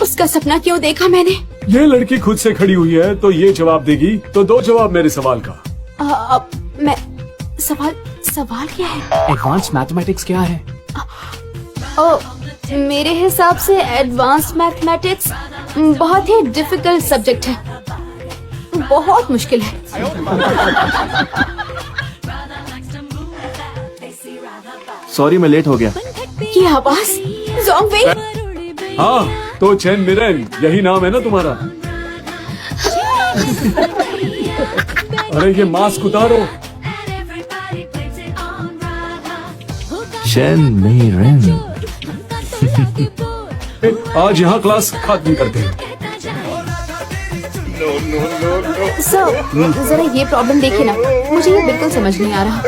उसका सपना क्यों देखा मैंने? ये लड़की खुद से खड़ी हुई है तो ये जवाब देगी, तो दो जवाब मेरे सवाल का। मैं सवाल क्या है? एडवांस मैथमेटिक्स क्या है? मेरे हिसाब से एडवांस मैथमेटिक्स बहुत ही डिफिकल्ट सब्जेक्ट है, बहुत मुश्किल है। सॉरी मैं लेट हो गया। ये आवाज ज़ोंगवेई। हाँ तो चेन मिरेन यही नाम है ना तुम्हारा? अरे ये मास्क उतारो। Chain Mirren. आज यहाँ क्लास खत्म करते हैं। सर जरा ये प्रॉब्लम देखिए ना, मुझे ये बिल्कुल समझ नहीं आ रहा।